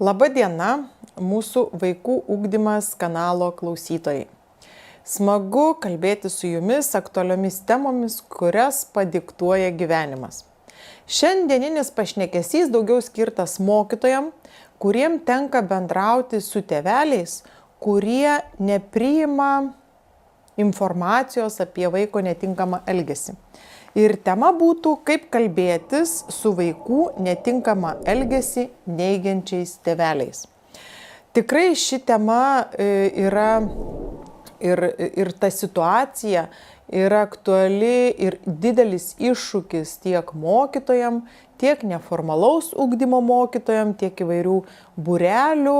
Labą dieną, mūsų vaikų ugdymas kanalo klausytojai. Smagu kalbėti su jumis aktualiomis temomis, kurias padiktuoja gyvenimas. Šiandieninis pašnekesys daugiau skirtas mokytojam, kuriem tenka bendrauti su tėveliais, kurie nepriima informacijos apie vaiko netinkamą elgesį. Ir tema būtų, kaip kalbėtis su vaikų netinkamą elgesį neigiančiais tėveliais. Tikrai ši tema yra ir ta situacija yra aktuali ir didelis iššūkis tiek mokytojam, tiek neformalaus ugdymo mokytojam, tiek įvairių būrelių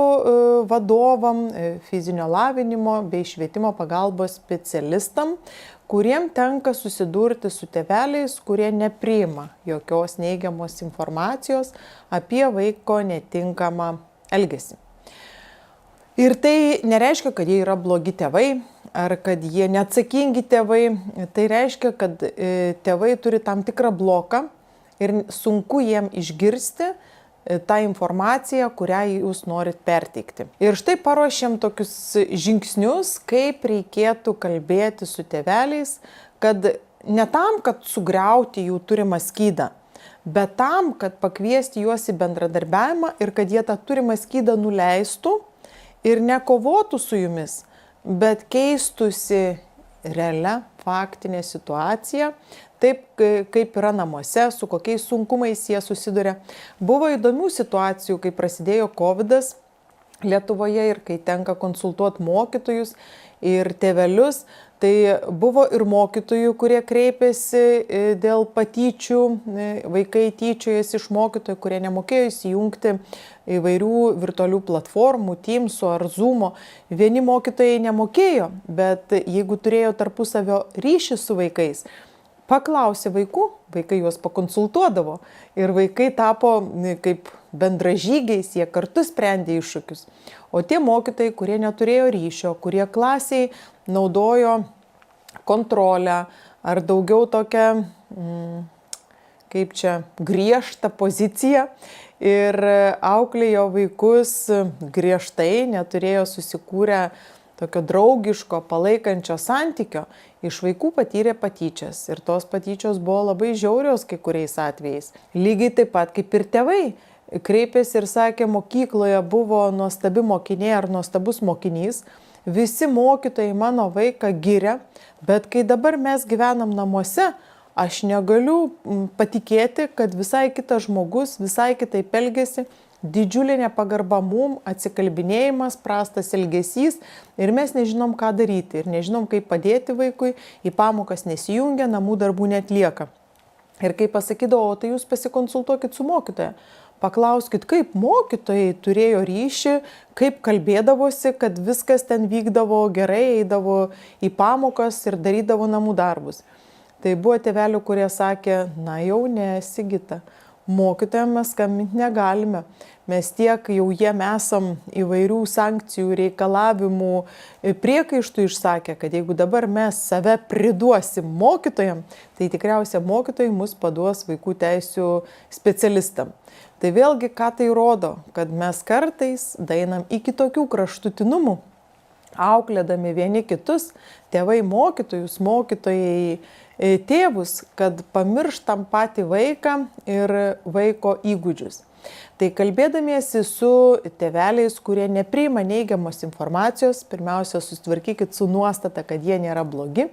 vadovam, fizinio lavinimo bei švietimo pagalbos specialistam, kuriem tenka susidurti su tėveliais, kurie nepriima jokios neigiamos informacijos apie vaiko netinkamą elgesį. Ir tai nereiškia, kad jie yra blogi tėvai ar kad jie neatsakingi tėvai. Tai reiškia, kad tėvai turi tam tikrą bloką ir sunku jiem išgirsti tą informaciją, kurią jūs norit perteikti. Ir štai paruošėm tokius žingsnius, kaip reikėtų kalbėti su tėveliais, kad ne tam, kad sugriauti jų turimą skydą, bet tam, kad pakviesti juos į bendradarbiavimą ir kad jie tą turimą skydą nuleistų ir nekovotų su jumis, bet keistusi realia faktinė situacija, taip kaip yra namuose, su kokiais sunkumais jie susiduria. Buvo įdomių situacijų, kai prasidėjo COVID-as Lietuvoje ir kai tenka konsultuoti mokytojus ir tėvelius. Tai buvo ir mokytojų, kurie kreipėsi dėl patyčių, vaikai tyčiojasi iš mokytojų, kurie nemokėjo įsijungti įvairių virtualių platformų, Teams'o ar Zoom'o. Vieni mokytojai nemokėjo, bet jeigu turėjo tarpusavio ryšį su vaikais, paklausė vaikų, vaikai juos pakonsultuodavo ir vaikai tapo kaip bendražygiais, jie kartu sprendė iššūkius. O tie mokytojai, kurie neturėjo ryšio, kurie klasiai naudojo kontrolę ar daugiau tokią, kaip čia, griežtą poziciją ir auklėjo vaikus griežtai, neturėjo susikūrę tokio draugiško, palaikančio santykio, iš vaikų patyrė patyčias. Ir tos patyčios buvo labai žiaurios kai kuriais atvejais. Lygiai taip pat kaip ir tėvai kreipėsi ir sakė, mokykloje buvo nuostabi mokinė ar nuostabus mokinys, visi mokytojai mano vaiką giria, bet kai dabar mes gyvenam namuose, aš negaliu patikėti, kad visai kitas žmogus, visai kitaip elgesi, didžiulė nepagarba mum, atsikalbinėjimas, prastas elgesys ir mes nežinom, ką daryti ir nežinom, kaip padėti vaikui, į pamokas nesijungia, namų darbų neatlieka. Ir kai pasakydavo, tai jūs pasikonsultuokit su mokytoja. Paklauskit, kaip mokytojai turėjo ryšį, kaip kalbėdavosi, kad viskas ten vykdavo gerai, eidavo į pamokas ir darydavo namų darbus. Tai buvo tėvelių, kurie sakė, na jau ne, Sigita, mokytojams mes skambinti negalime. Mes tiek jau jiem esam įvairių sankcijų, reikalavimų, priekaištų išsakę, kad jeigu dabar mes save priduosim mokytojam, tai tikriausiai mokytojai mus paduos vaikų teisių specialistam. Tai vėlgi, ką tai rodo, kad mes kartais daeinam iki tokių kraštutinumų, auklėdami vieni kitus, tėvai mokytojus, mokytojai tėvus, kad pamirštam patį vaiką ir vaiko įgūdžius. Tai kalbėdamiesi su tėveliais, kurie nepriima neigiamos informacijos, pirmiausia, susitvarkykit su nuostata, kad jie nėra blogi,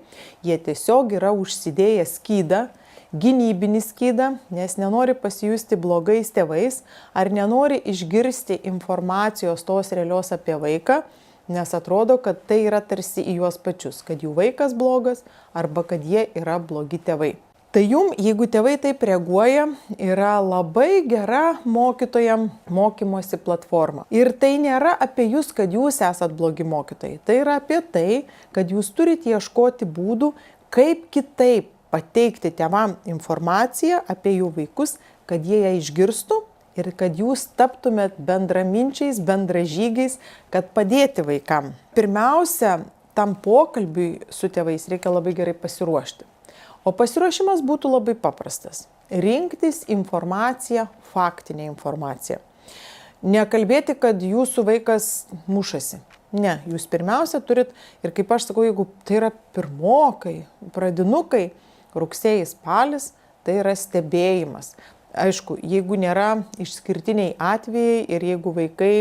jie tiesiog yra užsidėję skydą, gynybinį skydą, nes nenori pasijusti blogais tėvais ar nenori išgirsti informacijos tos realios apie vaiką, nes atrodo, kad tai yra tarsi į juos pačius, kad jų vaikas blogas arba kad jie yra blogi tėvai. Tai jum, jeigu tėvai taip reaguoja, yra labai gera mokytojam mokymosi platforma. Ir tai nėra apie jūs, kad jūs esat blogi mokytojai. Tai yra apie tai, kad jūs turite ieškoti būdų, kaip kitaip pateikti tėvam informaciją apie jų vaikus, kad jie ją išgirstų ir kad jūs taptumėt bendraminčiais, bendražygiais, kad padėti vaikam. Pirmiausia, tam pokalbiui su tėvais reikia labai gerai pasiruošti. O pasiruošimas būtų labai paprastas. Rinktis informaciją, faktinę informaciją. Nekalbėti, kad jūsų vaikas mušasi. Ne, jūs pirmiausia turit, ir kaip aš sakau, jeigu tai yra pirmokai, pradinukai, rugsėjais, spalis, tai yra stebėjimas. Aišku, jeigu nėra išskirtiniai atvejai ir jeigu vaikai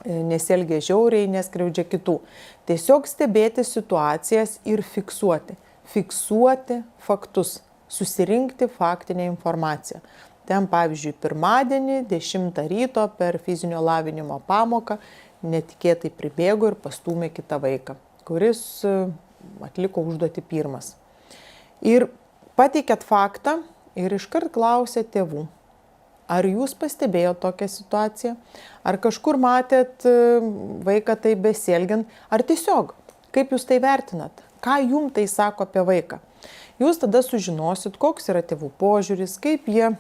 nesielgia žiauriai, neskriaudžia kitų. Tiesiog stebėti situacijas ir fiksuoti. Fiksuoti faktus, susirinkti faktinę informaciją. Ten, pavyzdžiui, pirmadienį, 10 ryto per fizinio lavinimo pamoką netikėtai pribėgo ir pastūmė kitą vaiką, kuris atliko užduotį pirmas. Ir pateikėt faktą ir iškart klausėt tėvų, ar jūs pastebėjote tokią situaciją, ar kažkur matėt vaiką taip besielgiant, ar tiesiog, kaip jūs tai vertinat, ką jums tai sako apie vaiką. Jūs tada sužinosit, koks yra tėvų požiūris, kaip jie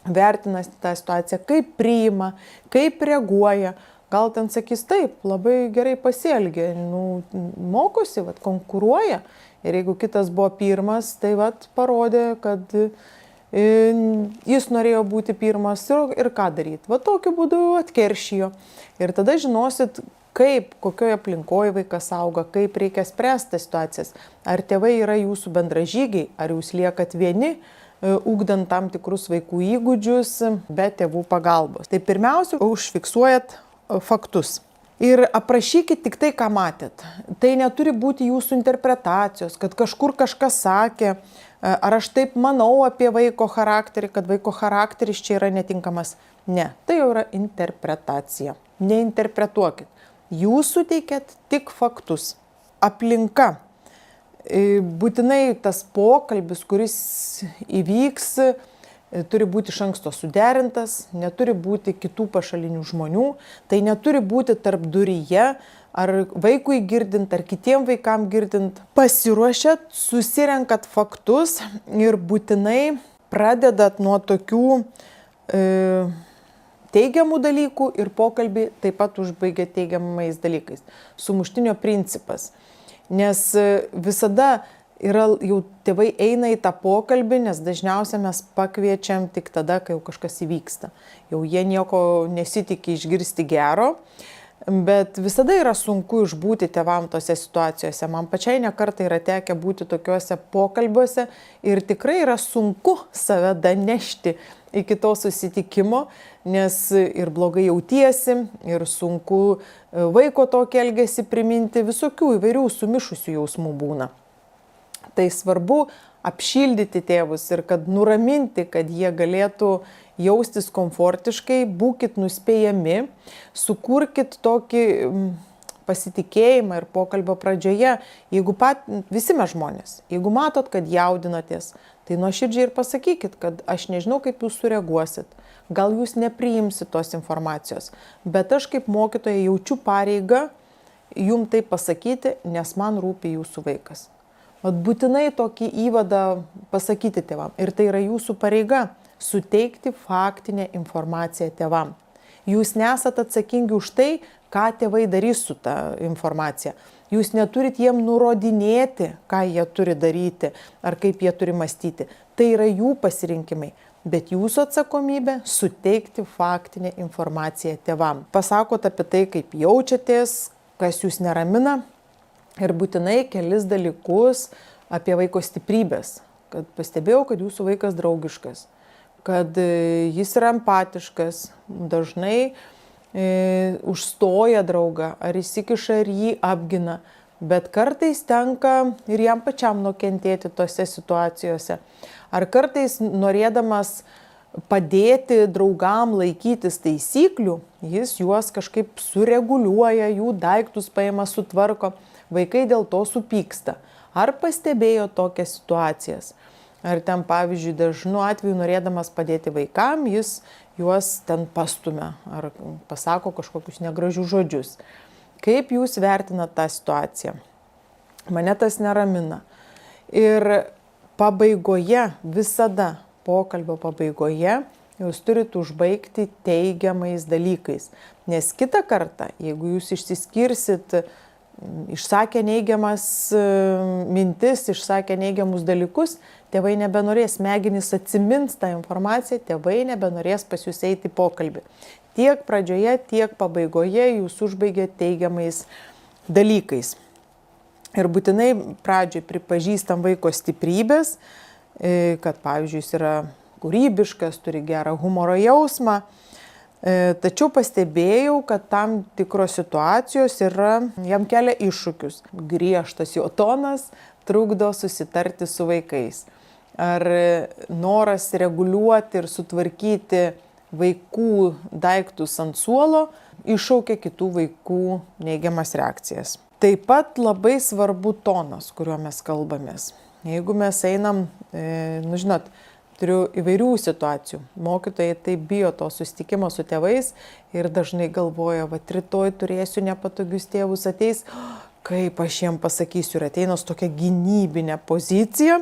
vertina tą situaciją, kaip priima, kaip reaguoja. Gal ten sakys taip, labai gerai pasielgė, mokosi, konkuruoja. Ir jeigu kitas buvo pirmas, tai parodė, kad jis norėjo būti pirmas ir ką daryti. Tokiu būdu atkeršijo. Ir tada žinosit, kaip, kokioje aplinkoje vaikas auga, kaip reikia spręsti situacijas. Ar tėvai yra jūsų bendražygiai, ar jūs liekat vieni, ugdant tam tikrus vaikų įgūdžius be tėvų pagalbos. Tai pirmiausia, užfiksuojat faktus. Ir aprašykit tik tai, ką matėt. Tai neturi būti jūsų interpretacijos, kad kažkur kažkas sakė, ar aš taip manau apie vaiko charakterį, kad vaiko charakteris čia yra netinkamas. Ne, tai jau yra interpretacija. Neinterpretuokit. Jūs suteikėt tik faktus. Aplinka. Būtinai tas pokalbis, kuris įvyks, turi būti iš anksto suderintas, neturi būti kitų pašalinių žmonių, tai neturi būti tarp duryje, ar vaikui girdint, ar kitiem vaikam girdint. Pasiruošėt, susirenkat faktus ir būtinai pradedat nuo tokių teigiamų dalykų ir pokalbį taip pat užbaigia teigiamais dalykais. Sumuštinio principas. Nes visada jau tėvai eina į tą pokalbį, nes dažniausiai mes pakviečiam tik tada, kai jau kažkas įvyksta. Jau jie nieko nesitikė išgirsti gero, bet visada yra sunku išbūti tėvam tose situacijose. Man pačiai nekartą yra tekę būti tokiuose pokalbiuose ir tikrai yra sunku save danešti iki to susitikimo, nes ir blogai jautiesi, ir sunku vaiko tokį elgesį priminti, visokių įvairių sumišusių jausmų būna. Tai svarbu apšildyti tėvus ir kad nuraminti, kad jie galėtų jaustis komfortiškai, būkit nuspėjami, sukurkit tokį pasitikėjimą ir pokalbio pradžioje, visi mes žmonės, jeigu matot, kad jaudinatės, tai nuoširdžiai ir pasakykit, kad aš nežinau, kaip jūs sureaguosit, gal jūs nepriimsit tos informacijos, bet aš kaip mokytoja jaučiu pareigą jums tai pasakyti, nes man rūpi jūsų vaikas. Būtinai tokį įvadą pasakyti tėvam. Ir tai yra jūsų pareiga suteikti faktinę informaciją tėvam. Jūs nesat atsakingi už tai, ką tėvai darys su ta informacija. Jūs neturit jiem nurodinėti, ką jie turi daryti ar kaip jie turi mąstyti. Tai yra jų pasirinkimai. Bet jūsų atsakomybė suteikti faktinę informaciją tėvam. Pasakot apie tai, kaip jaučiatės, kas jūs neramina. Ir būtinai kelis dalykus apie vaiko stiprybės. Kad pastebėjau, kad jūsų vaikas draugiškas, kad jis yra empatiškas, dažnai užstoja draugą, ar įsikiša ir jį apgina. Bet kartais tenka ir jam pačiam nukentėti tose situacijose. Ar kartais norėdamas padėti draugam laikytis taisyklių, jis juos kažkaip sureguliuoja, jų daiktus paima, sutvarko. Vaikai dėl to supyksta. Ar pastebėjo tokias situacijas? Ar ten, pavyzdžiui, dažnu atveju norėdamas padėti vaikam, jis juos ten pastumia ar pasako kažkokius negražius žodžius. Kaip jūs vertinat tą situaciją? Mane tas neramina. Ir pabaigoje, visada pokalbio pabaigoje, jūs turite užbaigti teigiamais dalykais. Nes kitą kartą, jeigu jūs išsiskirsit išsakė neigiamas mintis, išsakė neigiamus dalykus, tėvai nebenorės, smegenys atsimins tą informaciją, tėvai nebenorės pas jūs eiti į pokalbį. Tiek pradžioje, tiek pabaigoje jūs užbaigė teigiamais dalykais. Ir būtinai pradžioj pripažįstam vaiko stiprybės, kad pavyzdžiui jis yra kūrybiškas, turi gerą humoro jausmą. Tačiau pastebėjau, kad tam tikros situacijos jam kelia iššūkius. Griežtas jo tonas trukdo susitarti su vaikais. Ar noras reguliuoti ir sutvarkyti vaikų daiktus ant suolo iššaukia kitų vaikų neigiamas reakcijas. Taip pat labai svarbu tonas, kuriuo mes kalbamės. Jeigu mes einam, žinot, turiu įvairių situacijų. Mokytojai taip bijo to susitikimo su tėvais ir dažnai galvoja, va, rytoj turėsiu nepatogius tėvus, ateis, kaip aš jiem pasakysiu, ir ateina su tokia gynybinė pozicija,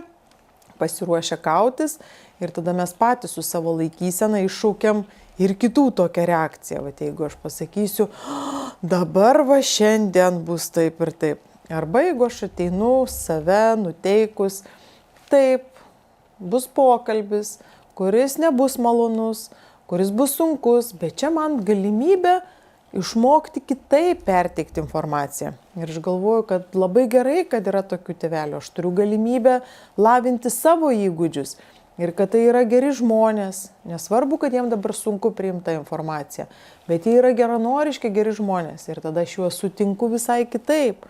pasiruošia kautis ir tada mes patys su savo laikysena iššaukiam ir kitų tokią reakciją. Va, jeigu aš pasakysiu, dabar va šiandien bus taip ir taip. Arba jeigu aš ateinu save nuteikus, taip, bus pokalbis, kuris nebus malonus, kuris bus sunkus, bet čia man galimybė išmokti kitaip perteikti informaciją. Ir aš galvoju, kad labai gerai, kad yra tokių tėvelių. Aš turiu galimybę lavinti savo įgūdžius ir kad tai yra geri žmonės. Nesvarbu, kad jiems dabar sunku priimti tą informaciją, bet jie yra geranoriški, geri žmonės ir tada aš juos sutinku visai kitaip.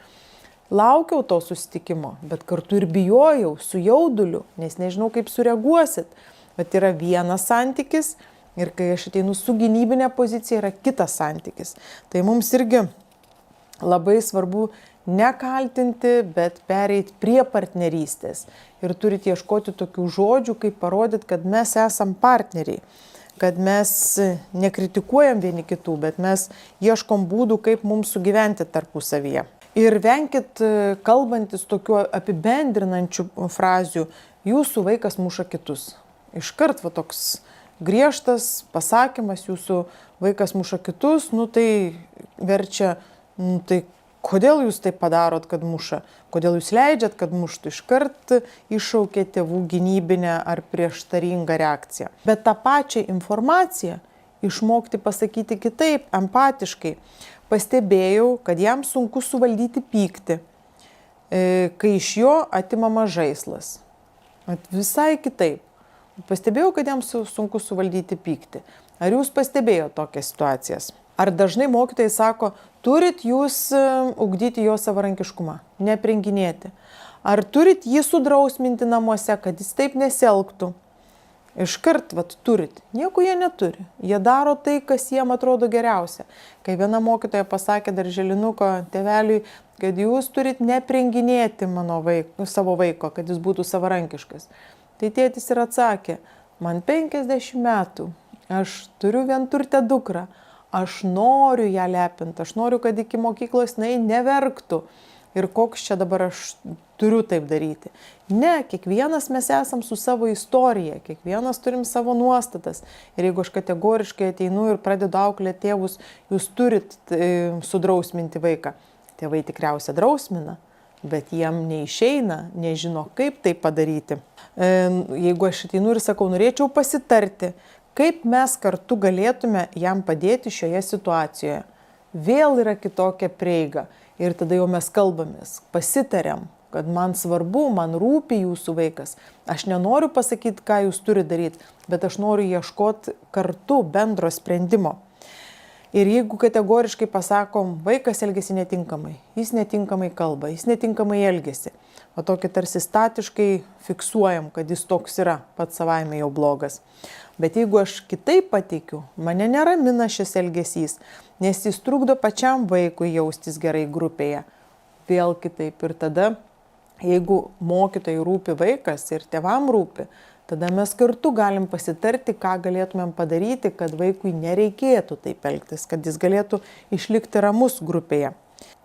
Laukiau to susitikimo, bet kartu ir bijojau, su jauduliu, nes nežinau, kaip sureaguosit. Bet yra vienas santykis ir kai aš ateinu su gynybinė pozicija, yra kitas santykis. Tai mums irgi labai svarbu nekaltinti, bet pereiti prie partnerystės. Ir turite ieškoti tokių žodžių, kaip parodyti, kad mes esam partneriai. Kad mes nekritikuojam vieni kitų, bet mes ieškom būdų, kaip mums sugyventi tarpusavyje. Ir venkit kalbantis tokiu apibendrinančių frazių, jūsų vaikas muša kitus. Iškart va toks griežtas pasakymas, jūsų vaikas muša kitus, tai verčia, tai kodėl jūs taip padarot, kad muša, kodėl jūs leidžiat, kad muštų, iškart iššaukia tėvų gynybinę ar prieštaringą reakciją. Bet tą pačią informaciją išmokti pasakyti kitaip, empatiškai. Pastebėjau, kad jam sunku suvaldyti pyktį, kai iš jo atimama žaislas. Visai kitaip. Pastebėjau, kad jam sunku suvaldyti pyktį. Ar jūs pastebėjote tokias situacijas? Ar dažnai mokytojai sako, turit jūs ugdyti jo savarankiškumą, neprenginėti? Ar turit jį sudrausminti namuose, kad jis taip nesielgtų? Iškart, turit. Nieko jie neturi. Jie daro tai, kas jiem atrodo geriausia. Kai viena mokytoja pasakė darželinuko tėveliui, kad jūs turit neprenginėti savo vaiko, kad jis būtų savarankiškas. Tai tėtis ir atsakė, man 50 metų, aš turiu vienturtę dukrą, aš noriu ją lepinti, aš noriu, kad iki mokyklos jinai neverktų. Ir koks čia dabar aš turiu taip daryti. Ne, kiekvienas mes esam su savo istorija, kiekvienas turim savo nuostatas. Ir jeigu aš kategoriškai ateinu ir pradedu auklėti tėvus, jūs turit sudrausminti vaiką. Tėvai tikriausiai drausmina, bet jiem neišeina, nežino, kaip tai padaryti. Jeigu aš ateinu ir sakau, norėčiau pasitarti, kaip mes kartu galėtume jam padėti šioje situacijoje. Vėl yra kitokia prieiga. Ir tada jau mes kalbamės, pasitariam, kad man svarbu, man rūpi jūsų vaikas. Aš nenoriu pasakyti, ką jūs turite daryti, bet aš noriu ieškoti kartu bendro sprendimo. Ir jeigu kategoriškai pasakom, vaikas elgesi netinkamai, jis netinkamai kalba, jis netinkamai elgesi, o tokį tarsi statiškai fiksuojam, kad jis toks yra, pats savaime jau blogas. Bet jeigu aš kitaip pateikiu, mane neramina šis elgesys, nes jis trukdo pačiam vaikui jaustis gerai grupėje. Vėl kitaip. Ir tada, jeigu mokytojai rūpi vaikas ir tėvam rūpi, tada mes kartu galim pasitarti, ką galėtumėm padaryti, kad vaikui nereikėtų taip elgtis, kad jis galėtų išlikti ramus grupėje.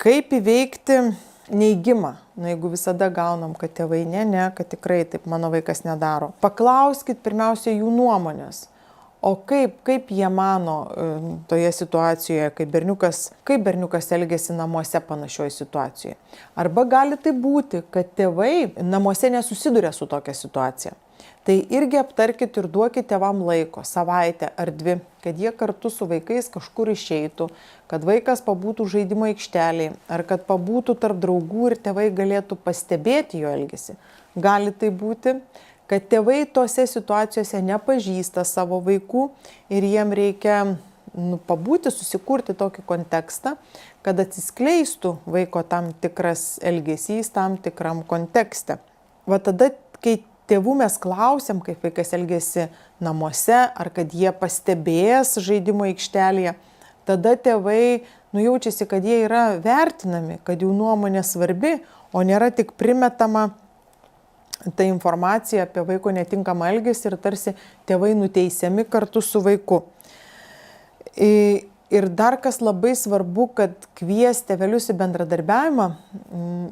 Kaip įveikti neigimą? Jeigu visada gaunam, kad tėvai ne, kad tikrai taip mano vaikas nedaro. Paklauskit pirmiausia jų nuomonės. O kaip jie mano toje situacijoje, kaip berniukas elgėsi namuose panašioje situacijoje. Arba gali tai būti, kad tėvai namuose nesusiduria su tokia situacija. Tai irgi aptarkit ir duokit tėvam laiko, savaitę ar 2, kad jie kartu su vaikais kažkur išeitų, kad vaikas pabūtų žaidimo aikštelėje, ar kad pabūtų tarp draugų ir tėvai galėtų pastebėti jo elgesį. Gali tai būti, kad tėvai tose situacijose nepažįsta savo vaikų ir jiem reikia pabūti, susikurti tokį kontekstą, kad atsiskleistų vaiko tam tikras elgesys tam tikram kontekste. Va tada, kai tėvų mes klausiam, kaip vaikas elgėsi namuose, ar kad jie pastebės žaidimo aikštelėje, tada tėvai jaučiasi, kad jie yra vertinami, kad jų nuomonė svarbi, o nėra tik primetama ta informacija apie vaiko netinkamą elgesį ir tarsi tėvai nuteisiami kartu su vaiku. Ir dar kas labai svarbu, kad kvies tėvelius į bendradarbiavimą,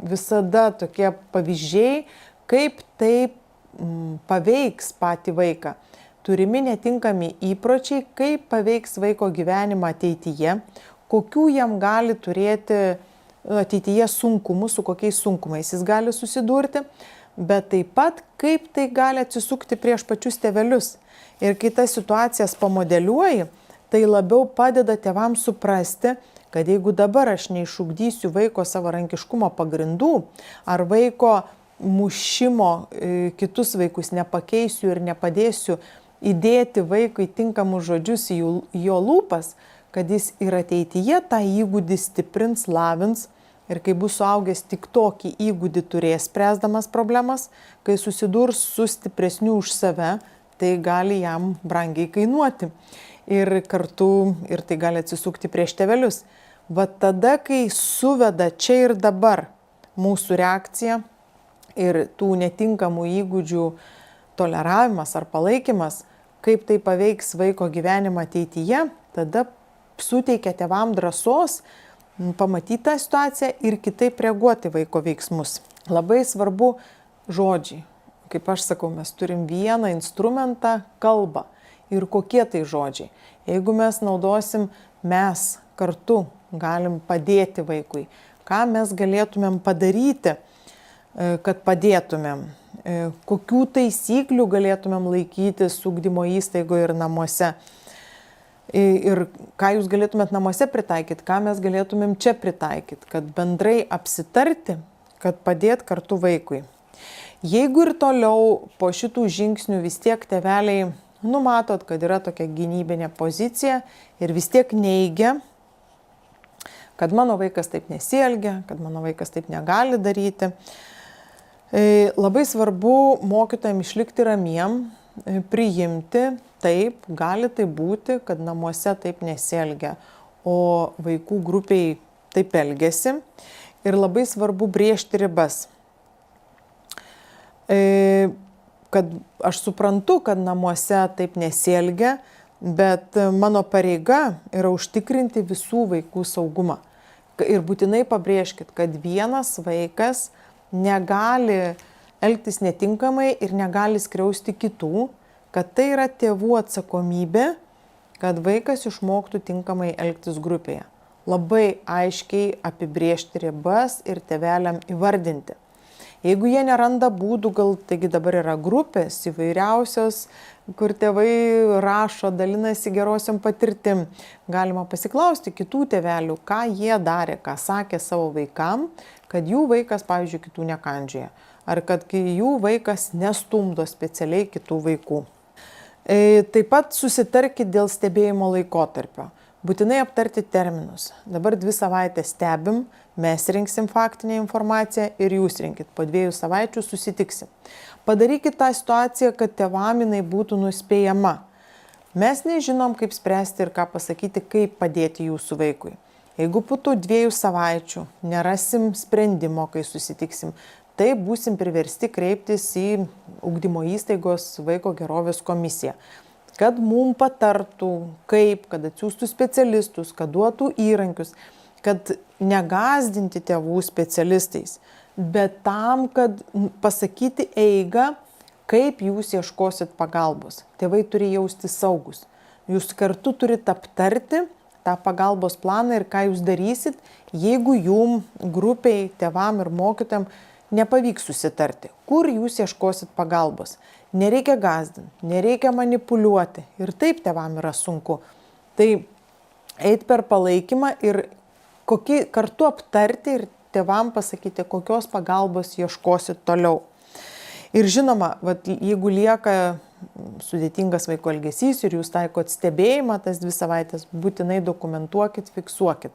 visada tokie pavyzdžiai, kaip tai paveiks patį vaiką. Turimi netinkami įpročiai, kaip paveiks vaiko gyvenimą ateityje, kokių jam gali turėti ateityje sunkumų, su kokiais sunkumais jis gali susidurti, bet taip pat kaip tai gali atsisukti prieš pačius tėvelius. Ir kai tas situacijas pamodeliuoji, tai labiau padeda tėvams suprasti, kad jeigu dabar aš neišugdysiu vaiko savarankiškumo pagrindų, ar vaiko mušimo kitus vaikus nepakeisiu ir nepadėsiu įdėti vaikui tinkamus žodžius į jo lūpas, kad jis ir ateityje tą įgūdį stiprins, lavins ir kai bus suaugęs tik tokį įgūdį turės spręsdamas problemas, kai susidurs su stipresniu už save, tai gali jam brangiai kainuoti. Ir kartu ir tai gali atsisukti prieš tėvelius. Va tada, kai suveda čia ir dabar mūsų reakcija ir tų netinkamų įgūdžių toleravimas ar palaikymas, kaip tai paveiks vaiko gyvenimą ateityje, tada suteikia tėvam drąsos pamatyti tą situaciją ir kitaip reaguoti vaiko veiksmus. Labai svarbu žodžiai. Kaip aš sakau, mes turim vieną instrumentą – kalbą. Ir kokie tai žodžiai. Jeigu mes naudosim, mes kartu galim padėti vaikui. Ką mes galėtumėm padaryti, kad padėtumėm, kokių taisyklių galėtumėm laikytis ugdymo įstaigoje ir namuose. Ir ką jūs galėtumėt namuose pritaikyti, ką mes galėtumėm čia pritaikyti, kad bendrai apsitarti, kad padėt kartu vaikui. Jeigu ir toliau po šitų žingsnių vis tiek tėveliai numatot, kad yra tokia gynybinė pozicija ir vis tiek neigia, kad mano vaikas taip nesielgia, kad mano vaikas taip negali daryti, labai svarbu mokytojams išlikti ramiem, priimti, taip, gali tai būti, kad namuose taip nesielgia, o vaikų grupiai taip elgiasi. Ir labai svarbu brėžti ribas. Kad aš suprantu, kad namuose taip nesielgia, bet mano pareiga yra užtikrinti visų vaikų saugumą. Ir būtinai pabrėžkit, kad vienas vaikas negali elgtis netinkamai ir negali skriausti kitų, kad tai yra tėvų atsakomybė, kad vaikas išmoktų tinkamai elgtis grupėje. Labai aiškiai apibrėžti ribas ir tėveliam įvardinti. Jeigu jie neranda būdų, gal taigi dabar yra grupės įvairiausios, kur tėvai rašo, dalinasi gerosiom patirtim. Galima pasiklausti kitų tėvelių, ką jie darė, ką sakė savo vaikam, kad jų vaikas, pavyzdžiui, kitų nekandžioja. Ar kad jų vaikas nestumdo specialiai kitų vaikų. Taip pat susitarkit dėl stebėjimo laikotarpio. Būtinai aptarti terminus. Dabar 2 savaitės stebim, mes rinksim faktinę informaciją ir jūs rinkit. Po 2 savaičių susitiksim. Padarykit tą situaciją, kad tėvam jinai būtų nuspėjama. Mes nežinom, kaip spręsti ir ką pasakyti, kaip padėti jūsų vaikui. Jeigu po tų 2 savaičių nerasim sprendimo, kai susitiksim, tai būsim priversti kreiptis į ugdymo įstaigos vaiko gerovės komisiją, kad mum patartų, kaip, kad atsiųstų specialistus, kad duotų įrankius, kad negazdinti tėvų specialistais, bet tam, kad pasakyti eigą, kaip jūs ieškosit pagalbos. Tėvai turi jaustis saugus. Jūs kartu turite aptarti tą pagalbos planą ir ką jūs darysit, jeigu jum grupiai, tėvam ir mokytojam nepavyks susitarti, kur jūs ieškosit pagalbos. Nereikia gąsdinti, nereikia manipuliuoti ir taip tėvam yra sunku. Tai eit per palaikymą ir kartu aptarti ir tėvam pasakyti, kokios pagalbos ieškosit toliau. Ir žinoma, jeigu lieka sudėtingas vaiko elgesys ir jūs taikot stebėjimą tas 2 savaitės, būtinai dokumentuokit, fiksuokit,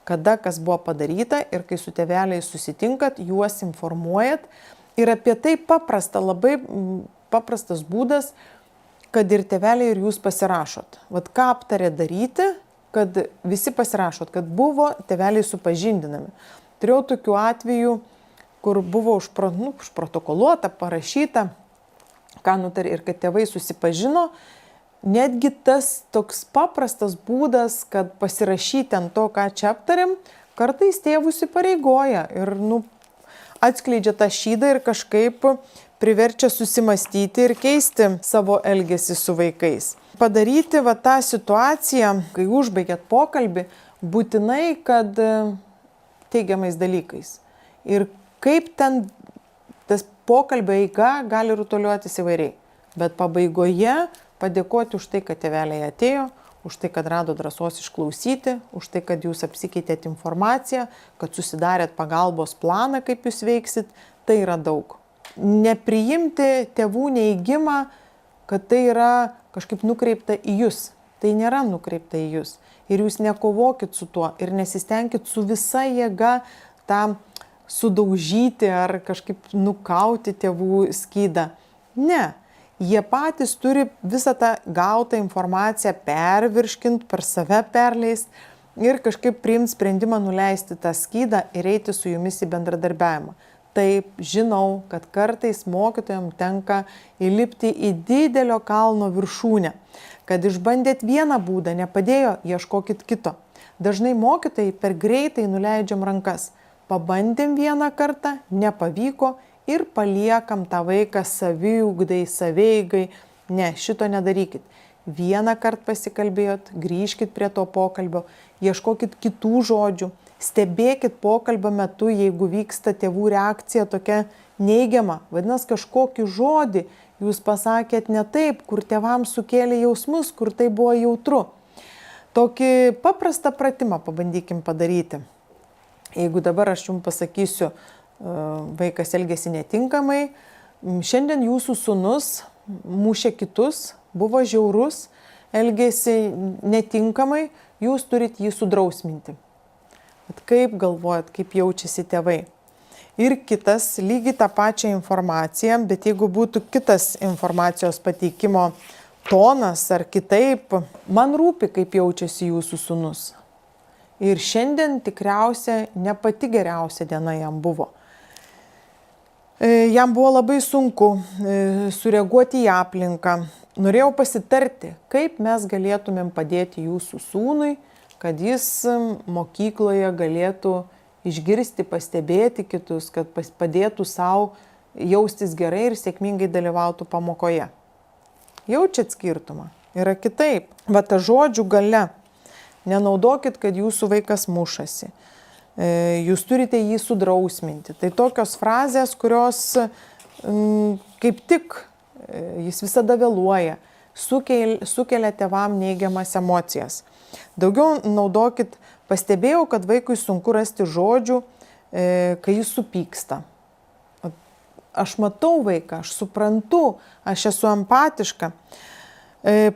kada kas buvo padaryta ir kai su tėveliais susitinkat, juos informuojat. Ir apie tai labai paprastas būdas, kad ir tėveliai ir jūs pasirašot. Ką aptarė daryti, kad visi pasirašot, kad buvo tėveliai supažindinami. Turėjau tokių atvejų, kur buvo užprotokoluota, parašyta, ką nutarė ir kad tėvai susipažino. Netgi tas toks paprastas būdas, kad pasirašyti ant to, ką čia aptarėm, kartais tėvus įpareigoja ir atskleidžia tą šydą ir kažkaip priverčia susimastyti ir keisti savo elgesį su vaikais. Padaryti tą situaciją, kai užbaigėt pokalbį, būtinai, kad teigiamais dalykais. Ir kaip ten tas pokalbio eiga gali rutuliuotis įvairiai. Bet pabaigoje padėkoti už tai, kad tėveliai atėjo, už tai, kad rado drąsos išklausyti, už tai, kad jūs apsikeitėt informaciją, kad susidarėt pagalbos planą, kaip jūs veiksit, tai yra daug. Nepriimti tėvų neigimą, kad tai yra kažkaip nukreipta į jūs. Tai nėra nukreipta į jūs. Ir jūs nekovokit su tuo ir nesistengkit su visa jėga tam sudaužyti ar kažkaip nukauti tėvų skydą. Ne. Jie patys turi visą tą gautą informaciją pervirškint, per save perleist ir kažkaip priimti sprendimą nuleisti tą skydą ir eiti su jumis į bendradarbiavimą. Taip, žinau, kad kartais mokytojams tenka įlipti į didelio kalno viršūnę. Kad išbandėt vieną būdą, nepadėjo, ieškokit kito. Dažnai mokytojai per greitai nuleidžiam rankas. Pabandėm vieną kartą, nepavyko ir paliekam tą vaiką saviugdai, saveigai. Ne, šito nedarykit. Vieną kartą pasikalbėjot, grįžkit prie to pokalbio, ieškokit kitų žodžių. Stebėkit pokalbio metu, jeigu vyksta tėvų reakcija tokia neigiama. Vadinasi, kažkokį žodį jūs pasakėt ne taip, kur tėvams sukėlė jausmus, kur tai buvo jautru. Tokį paprastą pratimą pabandykim padaryti. Jeigu dabar aš jums pasakysiu, vaikas elgėsi netinkamai, šiandien jūsų sūnus mušė kitus, buvo žiaurus, elgėsi netinkamai, jūs turit jį sudrausminti. Kaip galvojat, kaip jaučiasi tėvai? Ir kitas, lygiai tą pačią informaciją, bet jeigu būtų kitas informacijos pateikimo tonas ar kitaip, man rūpi, kaip jaučiasi jūsų sūnus. Ir šiandien tikriausiai ne pati geriausia diena jam buvo. Jam buvo labai sunku sureaguoti į aplinką. Norėjau pasitarti, kaip mes galėtumėm padėti jūsų sūnui, kad jis mokykloje galėtų išgirsti, pastebėti kitus, kad padėtų savo jaustis gerai ir sėkmingai dalyvautų pamokoje. Jaučiat skirtumą? Yra kitaip. Ta žodžių galia. Nenaudokit, kad jūsų vaikas mušasi. Jūs turite jį sudrausminti. Tai tokios frazės, kurios kaip tik jis visada vėluoja, sukelia tėvam neigiamas emocijas. Daugiau naudokit, pastebėjau, kad vaikui sunku rasti žodžių, kai jis supyksta. Aš matau vaiką, aš suprantu, aš esu empatiška.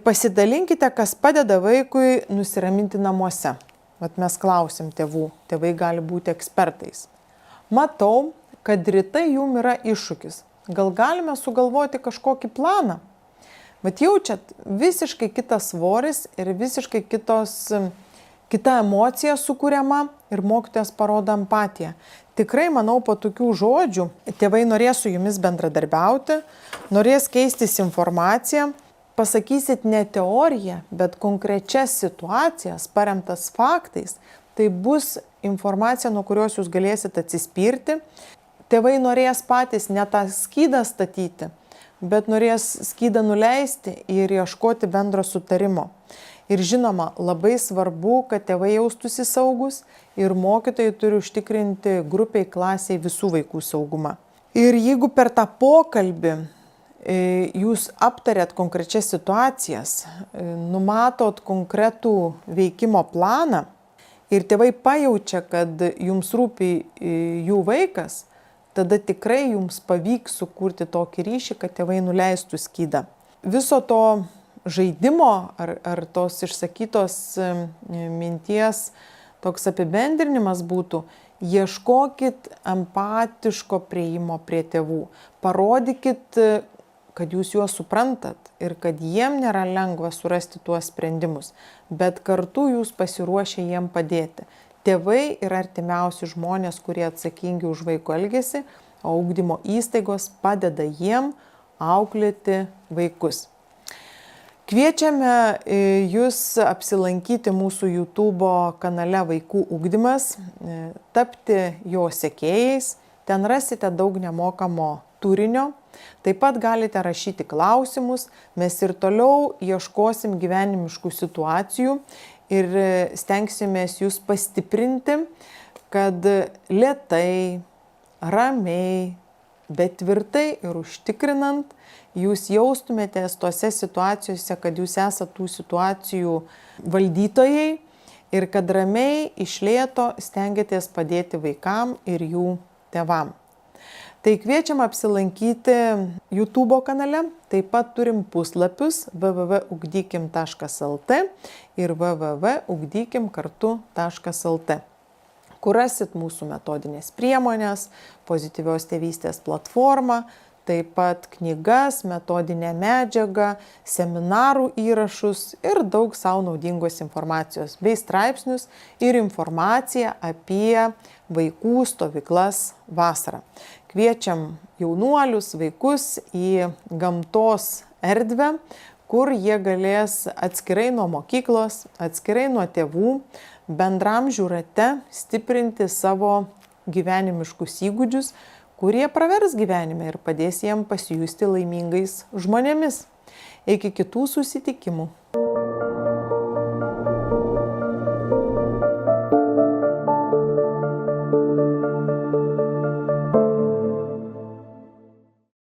Pasidalinkite, kas padeda vaikui nusiraminti namuose. Mes klausim tėvų, tėvai gali būti ekspertais. Matau, kad rytai jum yra iššūkis. Gal galime sugalvoti kažkokį planą? Jaučiat, visiškai kitas svoris ir visiškai kita emocija sukuriama ir mokytojas parodo empatiją. Tikrai, manau, po tokių žodžių tėvai norės su jumis bendradarbiauti, norės keistis informaciją, pasakysit ne teoriją, bet konkrečias situacijas, paremtas faktais, tai bus informacija, nuo kurios jūs galėsit atsispirti. Tėvai norės patys ne tą skydą statyti, bet norės skydą nuleisti ir ieškoti bendro sutarimo. Ir žinoma, labai svarbu, kad tėvai jaustųsi saugus ir mokytojai turi užtikrinti grupiai, klasiai visų vaikų saugumą. Ir jeigu per tą pokalbį jūs aptarėt konkrečias situacijas, numatot konkretų veikimo planą ir tėvai pajaučia, kad jums rūpi jų vaikas, tada tikrai jums pavyks sukurti tokį ryšį, kad tėvai nuleistų skydą. Viso to žaidimo ar tos išsakytos minties toks apibendrinimas būtų: ieškokit empatiško priėjimo prie tėvų. Parodykit, kad jūs juos suprantat ir kad jiem nėra lengva surasti tuos sprendimus, bet kartu jūs pasiruošę jiem padėti. Tėvai yra artimiausi žmonės, kurie atsakingi už vaiko elgesį, o ugdymo įstaigos padeda jiem auklėti vaikus. Kviečiame jūs apsilankyti mūsų YouTube kanale Vaikų ugdymas, tapti jo sekėjais. Ten rasite daug nemokamo turinio. Taip pat galite rašyti klausimus. Mes ir toliau ieškosim gyvenimiškų situacijų ir stengsimės jūs pastiprinti, kad lėtai, ramiai, bet tvirtai ir užtikrinant jūs jaustumėtės tose situacijose, kad jūs esate tų situacijų valdytojai ir kad ramiai iš lėto stengiatės padėti vaikam ir jų tėvam. Tai kviečiam apsilankyti YouTube kanale, taip pat turim puslapius www.ugdykim.lt ir www.ugdykimkartu.lt, kur rasit mūsų metodinės priemonės, pozityvios tėvystės platformą, taip pat knygas, metodinę medžiagą, seminarų įrašus ir daug savo naudingos informacijos, bei straipsnius ir informaciją apie vaikų stovyklas vasarą. Kviečiam jaunuolius, vaikus į gamtos erdvę, kur jie galės atskirai nuo mokyklos, atskirai nuo tėvų, bendramžių rate stiprinti savo gyvenimiškus įgūdžius, kurie pravers gyvenime ir padės jiem pasijusti laimingais žmonėmis. Iki kitų susitikimų.